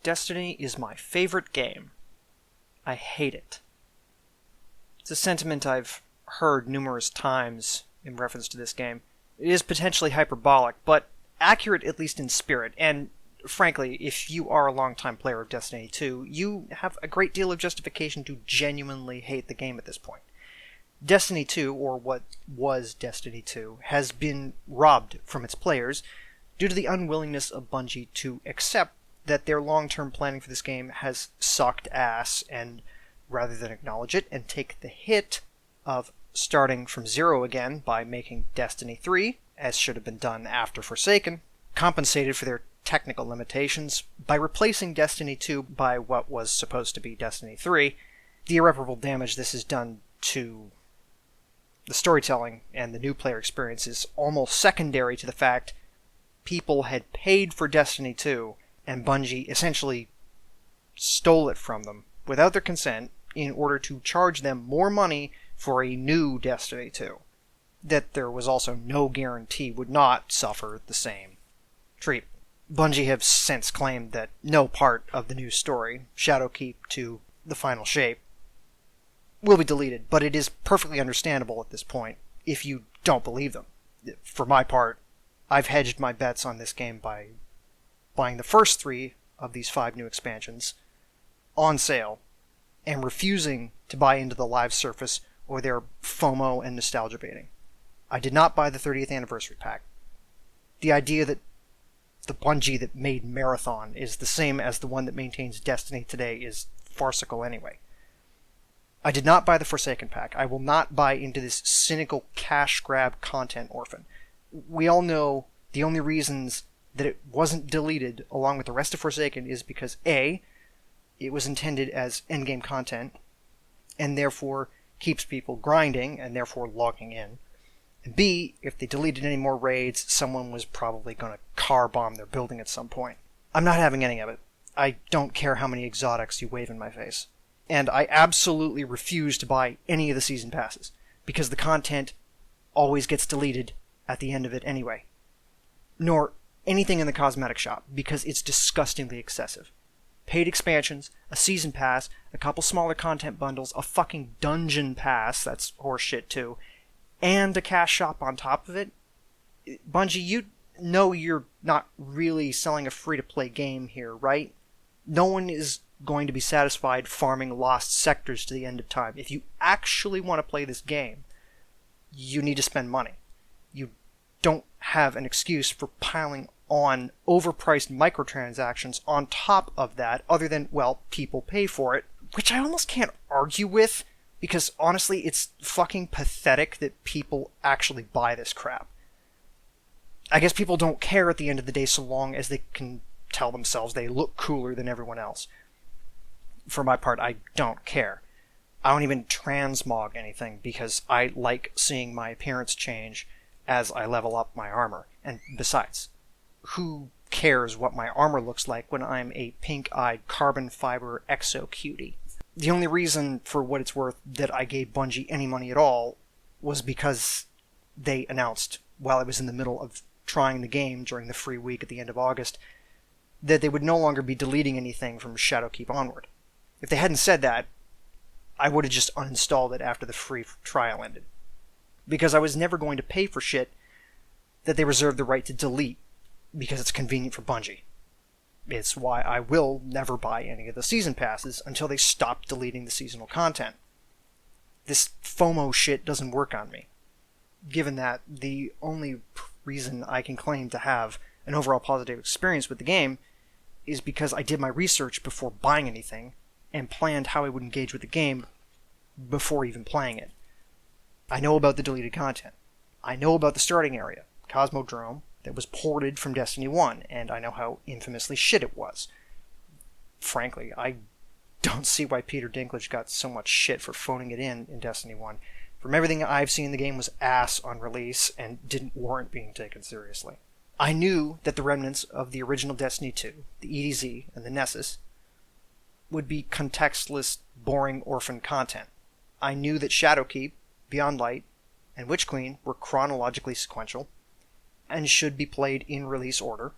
Destiny is my favorite game. I hate it. It's a sentiment I've heard numerous times in reference to this game. It is potentially hyperbolic, but accurate at least in spirit, and frankly, if you are a longtime player of Destiny 2, you have a great deal of justification to genuinely hate the game at this point. Destiny 2, or what was Destiny 2, has been robbed from its players due to the unwillingness of Bungie to accept that their long-term planning for this game has sucked ass, and rather than acknowledge it and take the hit of starting from zero again by making Destiny 3, as should have been done after Forsaken, compensated for their technical limitations by replacing Destiny 2 by what was supposed to be Destiny 3, the irreparable damage this has done to the storytelling and the new player experience is almost secondary to the fact people had paid for Destiny 2 and Bungie essentially stole it from them without their consent in order to charge them more money for a new Destiny 2 that there was also no guarantee would not suffer the same treatment. Bungie have since claimed that no part of the new story, Shadowkeep to the final shape, will be deleted, but it is perfectly understandable at this point if you don't believe them. For my part, I've hedged my bets on this game by buying the first 3 of these 5 new expansions on sale and refusing to buy into the live surface or their FOMO and nostalgia baiting. I did not buy the 30th anniversary pack. The idea that the Bungie that made Marathon is the same as the one that maintains Destiny today is farcical anyway. I did not buy the Forsaken pack. I will not buy into this cynical cash grab content orphan. We all know the only reasons that it wasn't deleted along with the rest of Forsaken is because A, it was intended as endgame content, and therefore keeps people grinding, and therefore logging in. And B, if they deleted any more raids, someone was probably going to car bomb their building at some point. I'm not having any of it. I don't care how many exotics you wave in my face. And I absolutely refuse to buy any of the season passes, because the content always gets deleted at the end of it anyway. Nor anything in the cosmetic shop, because it's disgustingly excessive. Paid expansions, a season pass, a couple smaller content bundles, a fucking dungeon pass, that's horseshit too, and a cash shop on top of it. Bungie, you know you're not really selling a free-to-play game here, right? No one is going to be satisfied farming lost sectors to the end of time. If you actually want to play this game, you need to spend money. You don't have an excuse for piling on overpriced microtransactions on top of that, other than, well, people pay for it, which I almost can't argue with, because honestly, it's fucking pathetic that people actually buy this crap. I guess people don't care at the end of the day so long as they can tell themselves they look cooler than everyone else. For my part, I don't care. I don't even transmog anything because I like seeing my appearance change as I level up my armor. And besides, who cares what my armor looks like when I'm a pink-eyed carbon fiber exo cutie? The only reason, for what it's worth, that I gave Bungie any money at all was because they announced, while I was in the middle of trying the game during the free week at the end of August, that they would no longer be deleting anything from Shadowkeep onward. If they hadn't said that, I would have just uninstalled it after the free trial ended. Because I was never going to pay for shit that they reserve the right to delete, because it's convenient for Bungie. It's why I will never buy any of the season passes until they stop deleting the seasonal content. This FOMO shit doesn't work on me. Given that the only reason I can claim to have an overall positive experience with the game is because I did my research before buying anything and planned how I would engage with the game before even playing it. I know about the deleted content. I know about the starting area, Cosmodrome, that was ported from Destiny 1, and I know how infamously shit it was. Frankly, I don't see why Peter Dinklage got so much shit for phoning it in Destiny 1. From everything I've seen, the game was ass on release and didn't warrant being taken seriously. I knew that the remnants of the original Destiny 2, the EDZ, and the Nessus would be contextless, boring orphan content. I knew that Shadowkeep, Beyond Light, and Witch Queen were chronologically sequential, and should be played in release order,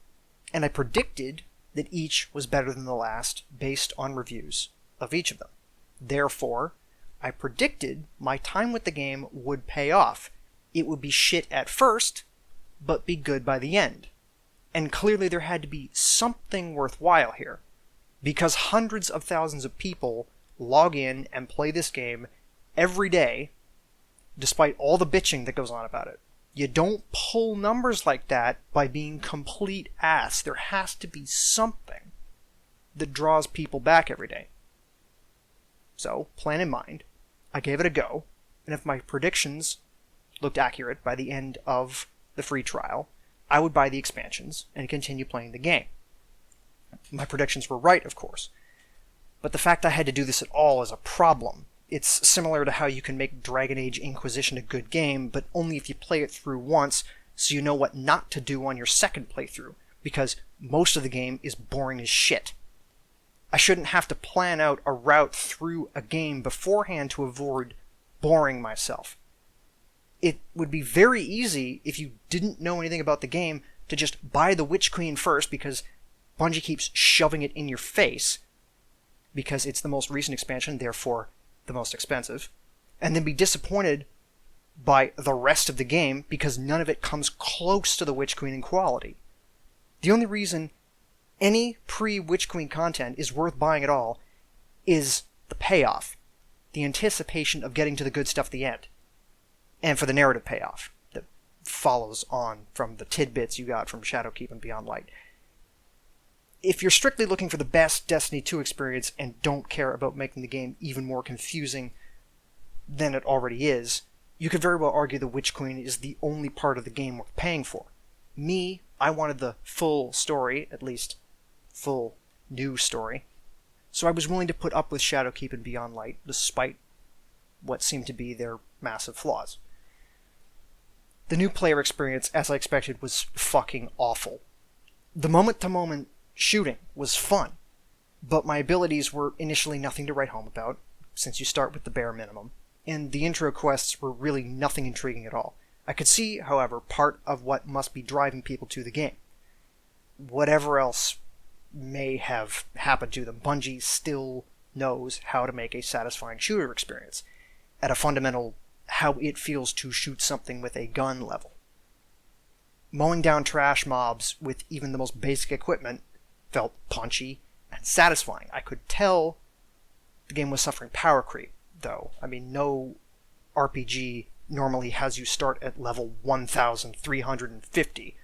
and I predicted that each was better than the last based on reviews of each of them. Therefore, I predicted my time with the game would pay off. It would be shit at first, but be good by the end. And clearly there had to be something worthwhile here, because hundreds of thousands of people log in and play this game every day, despite all the bitching that goes on about it. You don't pull numbers like that by being complete ass. There has to be something that draws people back every day. So, plan in mind, I gave it a go, and if my predictions looked accurate by the end of the free trial, I would buy the expansions and continue playing the game. My predictions were right, of course, but the fact I had to do this at all is a problem. It's similar to how you can make Dragon Age Inquisition a good game, but only if you play it through once, so you know what not to do on your second playthrough, because most of the game is boring as shit. I shouldn't have to plan out a route through a game beforehand to avoid boring myself. It would be very easy, if you didn't know anything about the game, to just buy the Witch Queen first because Bungie keeps shoving it in your face, because it's the most recent expansion, therefore the most expensive, and then be disappointed by the rest of the game because none of it comes close to the Witch Queen in quality. The only reason any pre-Witch Queen content is worth buying at all is the payoff, the anticipation of getting to the good stuff at the end, and for the narrative payoff that follows on from the tidbits you got from Shadowkeep and Beyond Light. If you're strictly looking for the best Destiny 2 experience and don't care about making the game even more confusing than it already is, you could very well argue the Witch Queen is the only part of the game worth paying for. Me, I wanted the full story, at least full new story, so I was willing to put up with Shadowkeep and Beyond Light, despite what seemed to be their massive flaws. The new player experience, as I expected, was fucking awful. The moment-to-moment shooting was fun, but my abilities were initially nothing to write home about, since you start with the bare minimum, and the intro quests were really nothing intriguing at all. I could see, however, part of what must be driving people to the game. Whatever else may have happened to them, Bungie still knows how to make a satisfying shooter experience, at a fundamental how it feels to shoot something with a gun level. Mowing down trash mobs with even the most basic equipment felt punchy and satisfying. I could tell the game was suffering power creep, though. I mean, no RPG normally has you start at level 1,350,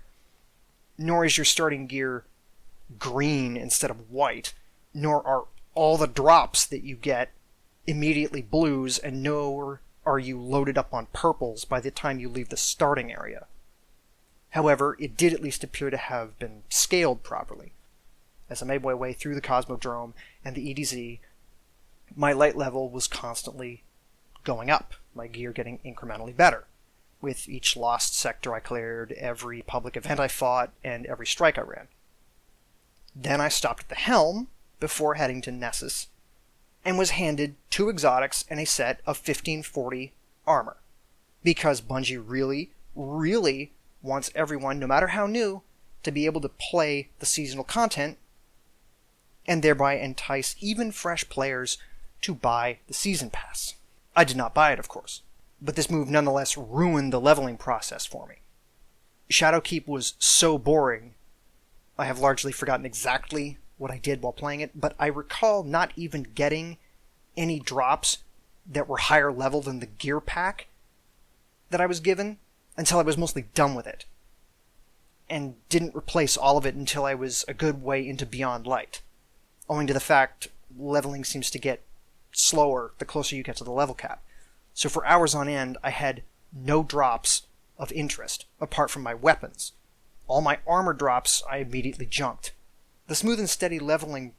nor is your starting gear green instead of white, nor are all the drops that you get immediately blues, and nor are you loaded up on purples by the time you leave the starting area. However, it did at least appear to have been scaled properly. As I made my way through the Cosmodrome and the EDZ, my light level was constantly going up, my gear getting incrementally better. With each lost sector I cleared, every public event I fought, and every strike I ran. Then I stopped at the Helm before heading to Nessus, and was handed 2 exotics and a set of 1540 armor. Because Bungie really, really wants everyone, no matter how new, to be able to play the seasonal content, and thereby entice even fresh players to buy the Season Pass. I did not buy it, of course, but this move nonetheless ruined the leveling process for me. Shadowkeep was so boring, I have largely forgotten exactly what I did while playing it, but I recall not even getting any drops that were higher level than the gear pack that I was given until I was mostly done with it, and didn't replace all of it until I was a good way into Beyond Light, owing to the fact leveling seems to get slower the closer you get to the level cap. So for hours on end, I had no drops of interest, apart from my weapons. All my armor drops I immediately junked. The smooth and steady leveling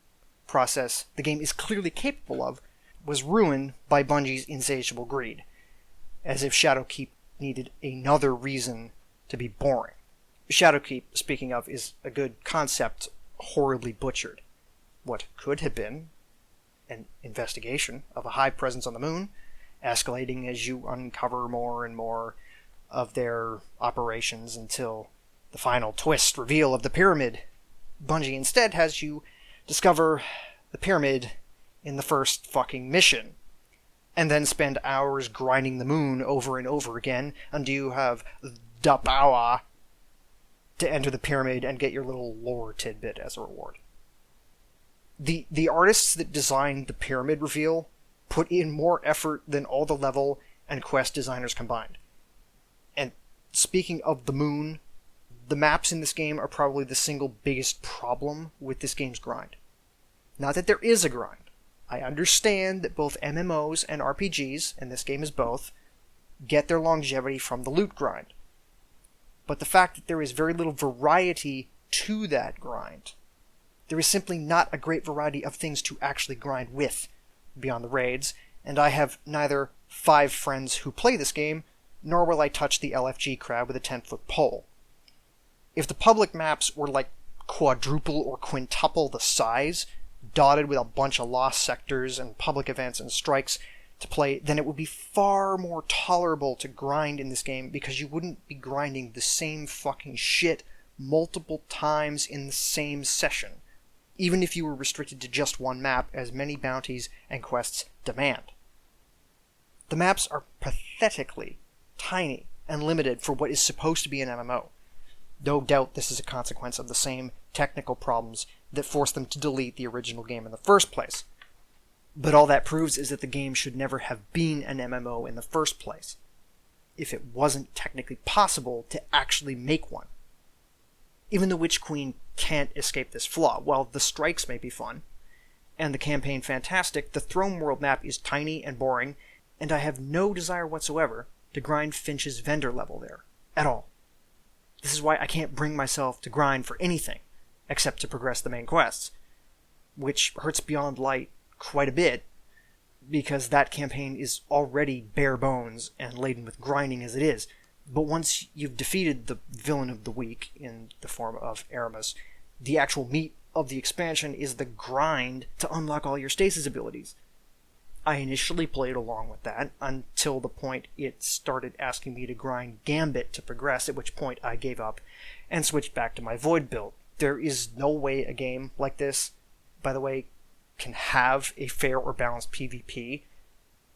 process the game is clearly capable of was ruined by Bungie's insatiable greed, as if Shadowkeep needed another reason to be boring. Shadowkeep, speaking of, is a good concept horribly butchered. What could have been an investigation of a hive presence on the moon, escalating as you uncover more and more of their operations until the final twist reveal of the pyramid Bungie instead has you discover the pyramid in the first fucking mission, and then spend hours grinding the moon over and over again until you have the power to enter the pyramid and get your little lore tidbit as a reward. The artists that designed the pyramid reveal put in more effort than all the level and quest designers combined. And speaking of the moon, the maps in this game are probably the single biggest problem with this game's grind. Not that there is a grind. I understand that both MMOs and RPGs, and this game is both, get their longevity from the loot grind. But the fact that there is very little variety to that grind. There is simply not a great variety of things to actually grind with beyond the raids, and I have neither 5 friends who play this game, nor will I touch the LFG crab with a 10-foot pole. If the public maps were like quadruple or quintuple the size, dotted with a bunch of lost sectors and public events and strikes to play, then it would be far more tolerable to grind in this game because you wouldn't be grinding the same fucking shit multiple times in the same session, even if you were restricted to just one map as many bounties and quests demand. The maps are pathetically tiny and limited for what is supposed to be an MMO. No doubt this is a consequence of the same technical problems that forced them to delete the original game in the first place. But all that proves is that the game should never have been an MMO in the first place, if it wasn't technically possible to actually make one. Even the Witch Queen can't escape this flaw. While the strikes may be fun, and the campaign fantastic, the Throne World map is tiny and boring, and I have no desire whatsoever to grind Finch's vendor level there, at all. This is why I can't bring myself to grind for anything, except to progress the main quests, which hurts Beyond Light quite a bit, because that campaign is already bare bones and laden with grinding as it is. But once you've defeated the villain of the week in the form of Aramis, the actual meat of the expansion is the grind to unlock all your stasis abilities. I initially played along with that until the point it started asking me to grind Gambit to progress, at which point I gave up and switched back to my Void build. There is no way a game like this, by the way, can have a fair or balanced PvP,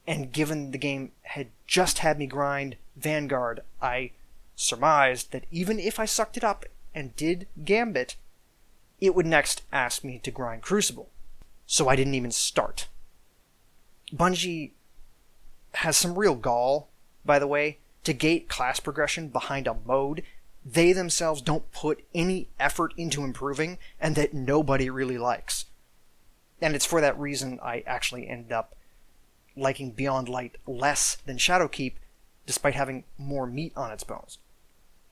and given the game had just had me grind Vanguard, I surmised that even if I sucked it up and did Gambit, it would next ask me to grind Crucible. So I didn't even start. Bungie has some real gall, by the way, to gate class progression behind a mode they themselves don't put any effort into improving and that nobody really likes. And it's for that reason I actually ended up liking Beyond Light less than Shadowkeep, despite having more meat on its bones.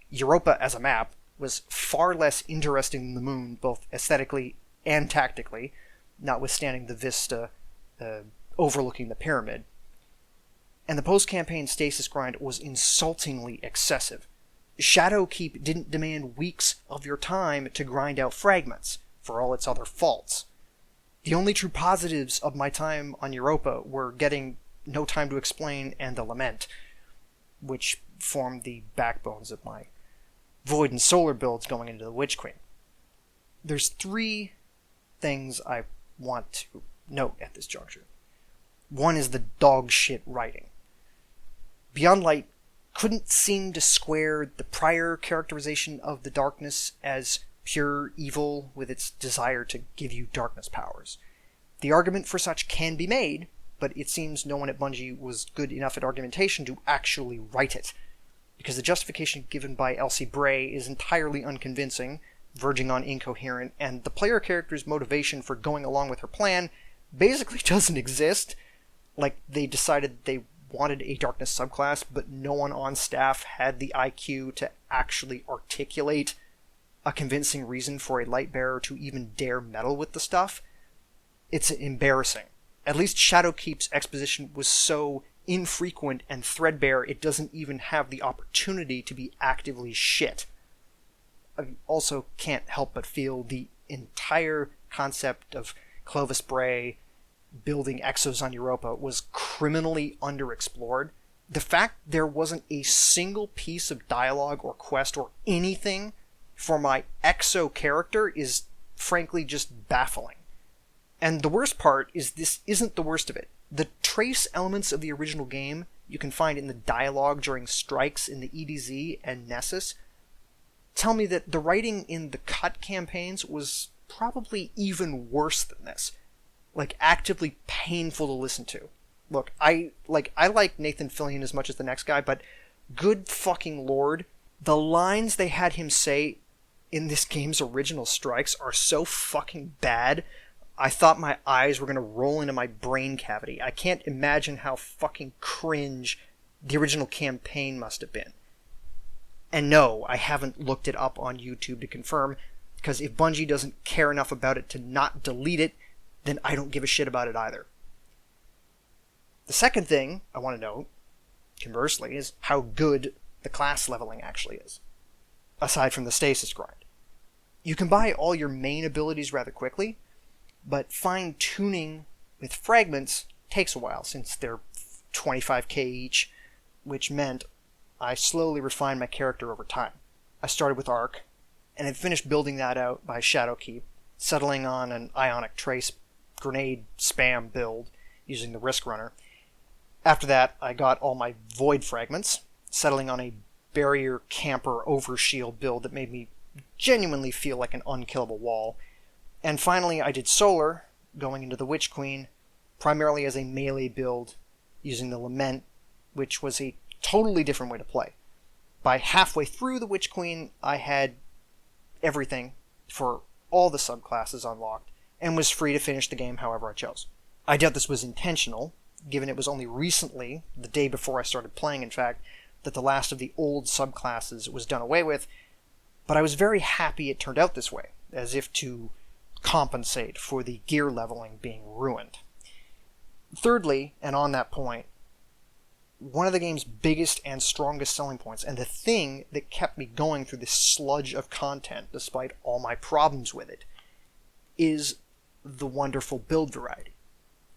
Europa as a map was far less interesting than the Moon, both aesthetically and tactically, notwithstanding the vista overlooking the pyramid. And the post-campaign stasis grind was insultingly excessive. Shadowkeep didn't demand weeks of your time to grind out fragments, for all its other faults. The only true positives of my time on Europa were getting No Time to Explain and The Lament, which formed the backbones of my Void and Solar builds going into the Witch Queen. There's 3 things I want to note at this juncture. One is the dog shit writing. Beyond Light couldn't seem to square the prior characterization of the darkness as pure evil with its desire to give you darkness powers. The argument for such can be made, but it seems no one at Bungie was good enough at argumentation to actually write it, because the justification given by Elsie Bray is entirely unconvincing, verging on incoherent, and the player character's motivation for going along with her plan basically doesn't exist. Like, they decided they wanted a darkness subclass, but no one on staff had the IQ to actually articulate a convincing reason for a Lightbearer to even dare meddle with the stuff. It's embarrassing. At least Shadowkeep's exposition was so infrequent and threadbare it doesn't even have the opportunity to be actively shit. I also can't help but feel the entire concept of Clovis Bray building Exos on Europa was criminally underexplored. The fact there wasn't a single piece of dialogue or quest or anything for my Exo character is frankly just baffling. And the worst part is this isn't the worst of it. The trace elements of the original game you can find in the dialogue during strikes in the EDZ and Nessus tell me that the writing in the cut campaigns was probably even worse than this. Like, actively painful to listen to. Look, I like Nathan Fillion as much as the next guy, but good fucking lord, the lines they had him say in this game's original strikes are so fucking bad, I thought my eyes were going to roll into my brain cavity. I can't imagine how fucking cringe the original campaign must have been. And no, I haven't looked it up on YouTube to confirm, because if Bungie doesn't care enough about it to not delete it, then I don't give a shit about it either. The second thing I want to note, conversely, is how good the class leveling actually is, aside from the stasis grind. You can buy all your main abilities rather quickly, but fine-tuning with fragments takes a while, since they're 25k each, which meant I slowly refined my character over time. I started with Arc, and I finished building that out by Shadowkeep, settling on an Ionic Trace grenade spam build using the Risk Runner. After that, I got all my Void fragments, settling on a Barrier Camper Overshield build that made me genuinely feel like an unkillable wall. And finally, I did Solar, going into the Witch Queen, primarily as a melee build, using the Lament, which was a totally different way to play. By halfway through the Witch Queen, I had everything for all the subclasses unlocked, and was free to finish the game however I chose. I doubt this was intentional, given it was only recently, the day before I started playing in fact, that the last of the old subclasses was done away with, but I was very happy it turned out this way, as if to compensate for the gear leveling being ruined. Thirdly, and on that point, one of the game's biggest and strongest selling points, and the thing that kept me going through this sludge of content despite all my problems with it, is the wonderful build variety.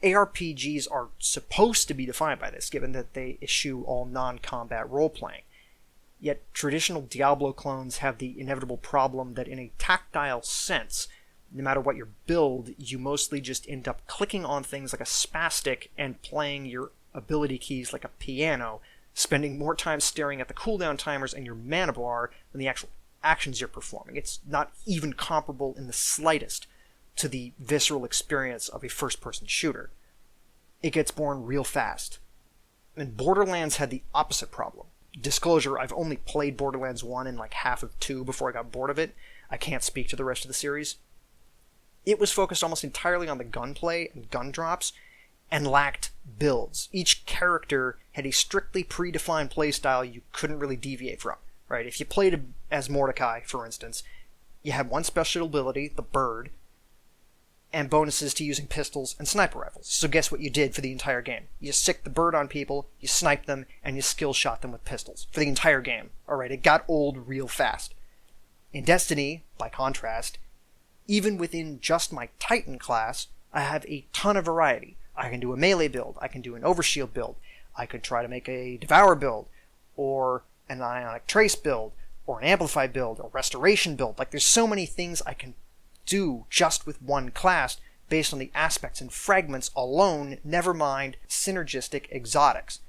ARPGs are supposed to be defined by this, given that they eschew all non-combat role-playing. Yet traditional Diablo clones have the inevitable problem that in a tactile sense, no matter what your build, you mostly just end up clicking on things like a spastic and playing your ability keys like a piano, spending more time staring at the cooldown timers and your mana bar than the actual actions you're performing. It's not even comparable in the slightest to the visceral experience of a first-person shooter. It gets boring real fast. And Borderlands had the opposite problem. Disclosure, I've only played Borderlands 1 and like half of 2 before I got bored of it. I can't speak to the rest of the series. It was focused almost entirely on the gunplay and gun drops, and lacked builds. Each character had a strictly predefined playstyle you couldn't really deviate from. Right? If you played as Mordecai, for instance, you had one special ability, the Bird, and bonuses to using pistols and sniper rifles. So guess what you did for the entire game? You sicked the Bird on people, you sniped them, and you skill shot them with pistols. For the entire game. Alright, it got old real fast. In Destiny, by contrast, even within just my Titan class, I have a ton of variety. I can do a melee build, I can do an Overshield build, I could try to make a Devour build, or an Ionic Trace build, or an Amplify build, or Restoration build. Like, there's so many things I can do just with one class based on the aspects and fragments alone, never mind synergistic exotics.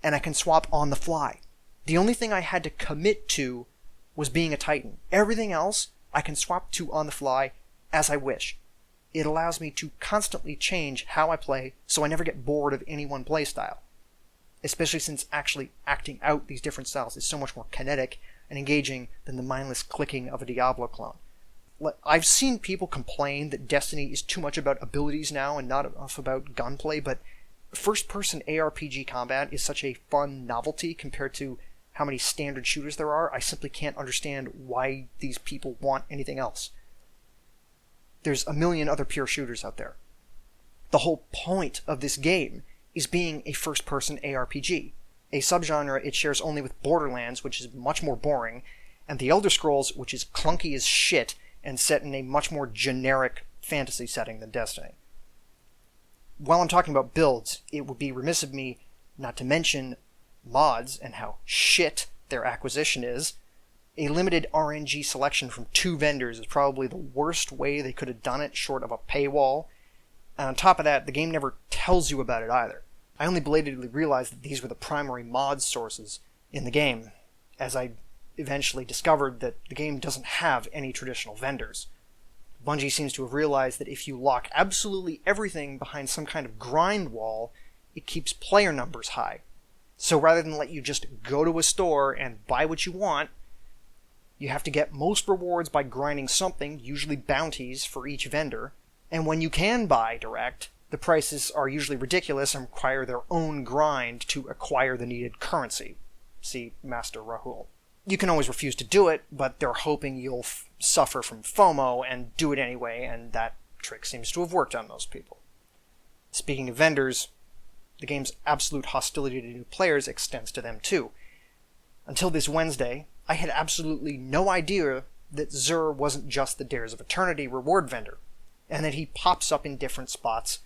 And I can swap on the fly. The only thing I had to commit to was being a Titan. Everything else I can swap to on the fly as I wish. It allows me to constantly change how I play so I never get bored of any one playstyle. Especially since actually acting out these different styles is so much more kinetic and engaging than the mindless clicking of a Diablo clone. I've seen people complain that Destiny is too much about abilities now and not enough about gunplay, but first-person ARPG combat is such a fun novelty compared to how many standard shooters there are, I simply can't understand why these people want anything else. There's a million other pure shooters out there. The whole point of this game is being a first-person ARPG, a subgenre it shares only with Borderlands, which is much more boring, and The Elder Scrolls, which is clunky as shit and set in a much more generic fantasy setting than Destiny. While I'm talking about builds, it would be remiss of me not to mention mods and how shit their acquisition is. A limited RNG selection from 2 vendors is probably the worst way they could have done it, short of a paywall. And on top of that, the game never tells you about it either. I only belatedly realized that these were the primary mod sources in the game, as I eventually discovered that the game doesn't have any traditional vendors. Bungie seems to have realized that if you lock absolutely everything behind some kind of grind wall, it keeps player numbers high. So rather than let you just go to a store and buy what you want, you have to get most rewards by grinding something, usually bounties, for each vendor. And when you can buy direct, the prices are usually ridiculous and require their own grind to acquire the needed currency. See Master Rahul. You can always refuse to do it, but they're hoping you'll suffer from FOMO and do it anyway, and that trick seems to have worked on most people. Speaking of vendors, the game's absolute hostility to new players extends to them too. Until this Wednesday, I had absolutely no idea that Xur wasn't just the Dares of Eternity reward vendor, and that he pops up in different spots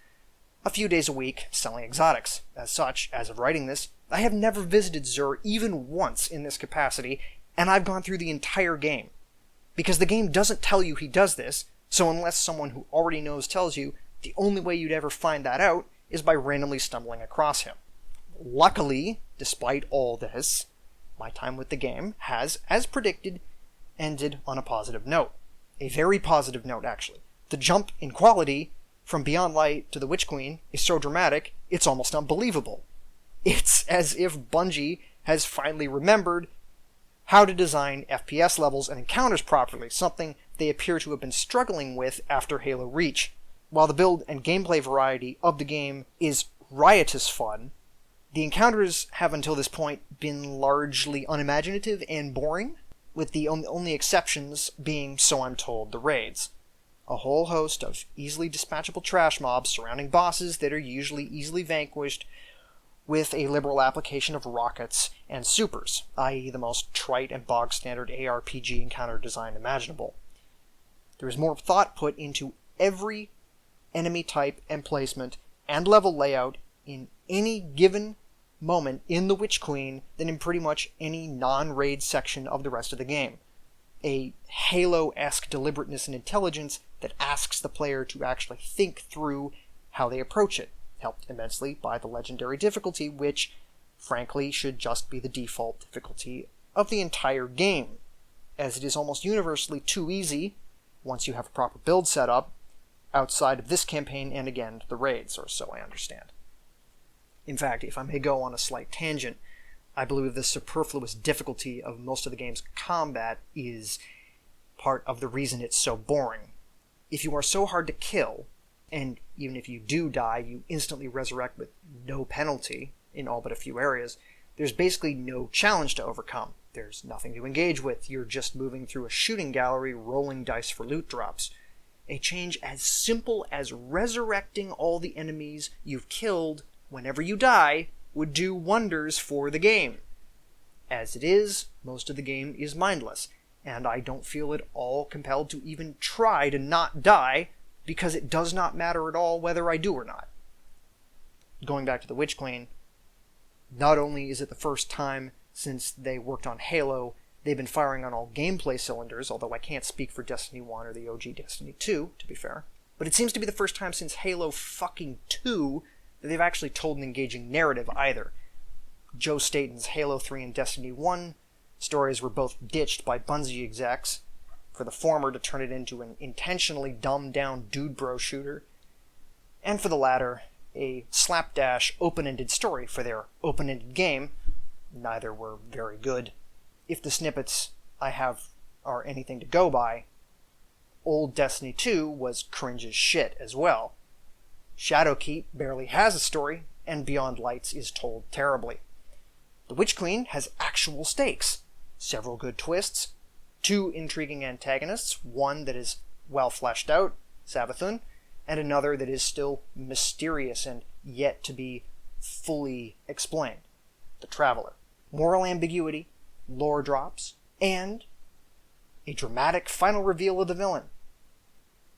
a few days a week selling exotics. As such, as of writing this, I have never visited Xur even once in this capacity, and I've gone through the entire game. Because the game doesn't tell you he does this, so unless someone who already knows tells you, the only way you'd ever find that out is by randomly stumbling across him. Luckily, despite all this, my time with the game has, as predicted, ended on a positive note. A very positive note, actually. The jump in quality from Beyond Light to the Witch Queen is so dramatic, it's almost unbelievable. It's as if Bungie has finally remembered how to design FPS levels and encounters properly, something they appear to have been struggling with after Halo Reach. While the build and gameplay variety of the game is riotous fun, the encounters have until this point been largely unimaginative and boring, with the only exceptions being, so I'm told, the raids. A whole host of easily dispatchable trash mobs surrounding bosses that are usually easily vanquished with a liberal application of rockets and supers, i.e. the most trite and bog-standard ARPG encounter design imaginable. There is more thought put into every enemy type and placement and level layout in any given moment in the Witch Queen than in pretty much any non-raid section of the rest of the game. A Halo-esque deliberateness and intelligence that asks the player to actually think through how they approach it, helped immensely by the legendary difficulty, which, frankly, should just be the default difficulty of the entire game, as it is almost universally too easy, once you have a proper build set up, outside of this campaign and again the raids, or so I understand. In fact, if I may go on a slight tangent, I believe the superfluous difficulty of most of the game's combat is part of the reason it's so boring. If you are so hard to kill, and even if you do die, you instantly resurrect with no penalty in all but a few areas, there's basically no challenge to overcome. There's nothing to engage with. You're just moving through a shooting gallery, rolling dice for loot drops. A change as simple as resurrecting all the enemies you've killed whenever you die would do wonders for the game. As it is, most of the game is mindless, and I don't feel at all compelled to even try to not die, because it does not matter at all whether I do or not. Going back to the Witch Queen, not only is it the first time since they worked on Halo they've been firing on all gameplay cylinders, although I can't speak for Destiny 1 or the OG Destiny 2, to be fair, but it seems to be the first time since Halo fucking 2 that they've actually told an engaging narrative either. Joe Staten's Halo 3 and Destiny 1 stories were both ditched by Bungie execs, for the former to turn it into an intentionally dumbed-down dude bro shooter, and for the latter, a slapdash open-ended story for their open-ended game. Neither were very good. If the snippets I have are anything to go by, old Destiny 2 was cringe as shit as well. Shadowkeep barely has a story, and Beyond Lights is told terribly. The Witch Queen has actual stakes, several good twists, 2 intriguing antagonists, one that is well fleshed out, Savathun, and another that is still mysterious and yet to be fully explained, the Traveler. Moral ambiguity, lore drops, and a dramatic final reveal of the villain.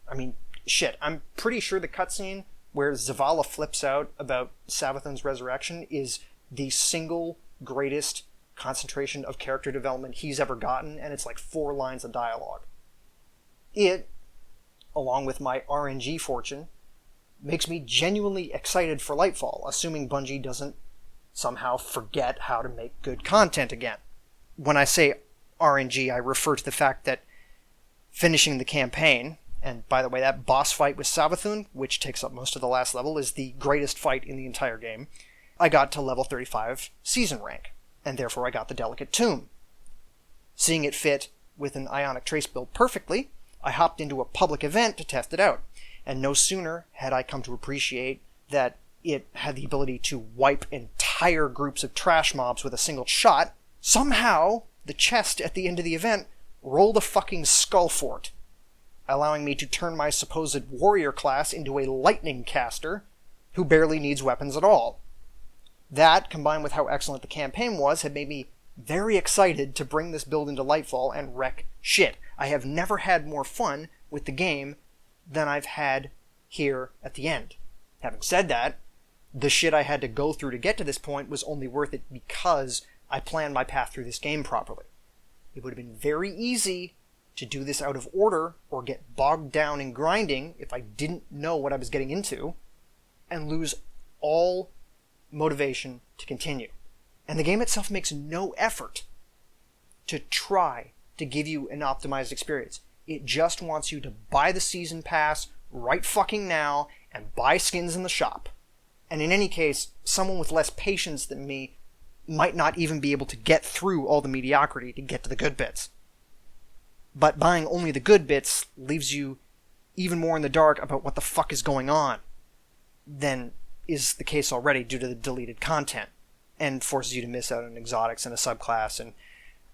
I mean, shit, I'm pretty sure the cutscene where Zavala flips out about Savathun's resurrection is the single greatest concentration of character development he's ever gotten, and it's like 4 lines of dialogue. It, along with my RNG fortune, makes me genuinely excited for Lightfall, assuming Bungie doesn't somehow forget how to make good content again. When I say RNG, I refer to the fact that finishing the campaign, and by the way, that boss fight with Savathun, which takes up most of the last level, is the greatest fight in the entire game. I got to level 35 season rank, and therefore I got the Delicate Tomb. Seeing it fit with an Ionic Trace build perfectly, I hopped into a public event to test it out, and no sooner had I come to appreciate that it had the ability to wipe entire groups of trash mobs with a single shot, somehow the chest at the end of the event rolled a fucking skull fort, allowing me to turn my supposed warrior class into a lightning caster who barely needs weapons at all. That, combined with how excellent the campaign was, had made me very excited to bring this build into Lightfall and wreck shit. I have never had more fun with the game than I've had here at the end. Having said that, the shit I had to go through to get to this point was only worth it because I planned my path through this game properly. It would have been very easy to do this out of order or get bogged down in grinding if I didn't know what I was getting into and lose all motivation to continue. And the game itself makes no effort to try to give you an optimized experience. It just wants you to buy the season pass right fucking now and buy skins in the shop. And in any case, someone with less patience than me might not even be able to get through all the mediocrity to get to the good bits. But buying only the good bits leaves you even more in the dark about what the fuck is going on than is the case already due to the deleted content, and forces you to miss out on exotics and a subclass and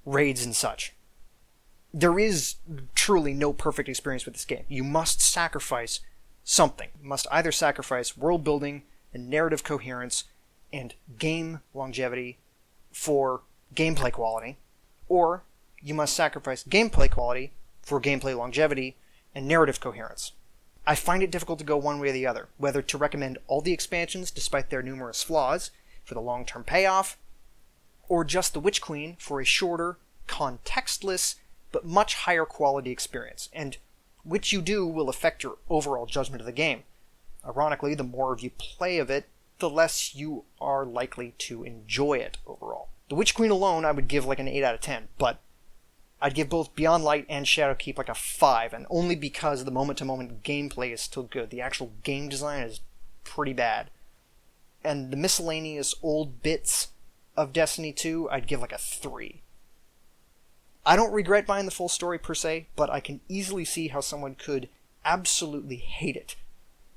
raids and such. There is truly no perfect experience with this game. You must sacrifice something. You must either sacrifice world building and narrative coherence and game longevity for gameplay quality, or you must sacrifice gameplay quality for gameplay longevity and narrative coherence. I find it difficult to go one way or the other, whether to recommend all the expansions despite their numerous flaws for the long-term payoff, or just the Witch Queen for a shorter, contextless, but much higher quality experience, and which you do will affect your overall judgment of the game. Ironically, the more you play of it, the less you are likely to enjoy it overall. The Witch Queen alone I would give like an 8 out of 10, but I'd give both Beyond Light and Shadowkeep like a 5, and only because the moment-to-moment gameplay is still good. The actual game design is pretty bad. And the miscellaneous old bits of Destiny 2, I'd give like a 3. I don't regret buying the full story per se, but I can easily see how someone could absolutely hate it,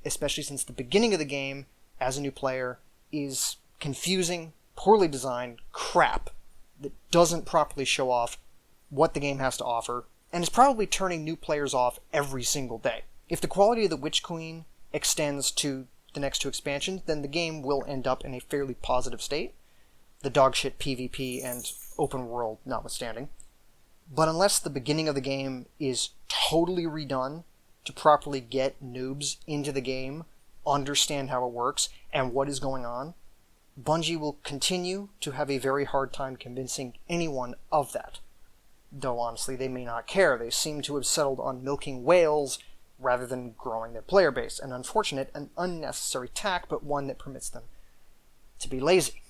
especially since the beginning of the game, as a new player, is confusing, poorly designed crap that doesn't properly show off what the game has to offer, and is probably turning new players off every single day. If the quality of the Witch Queen extends to the next 2 expansions, then the game will end up in a fairly positive state, the dogshit PvP and open world notwithstanding. But unless the beginning of the game is totally redone to properly get noobs into the game, understand how it works, and what is going on, Bungie will continue to have a very hard time convincing anyone of that. Though honestly, they may not care. They seem to have settled on milking whales rather than growing their player base. An unfortunate and unnecessary tack, but one that permits them to be lazy.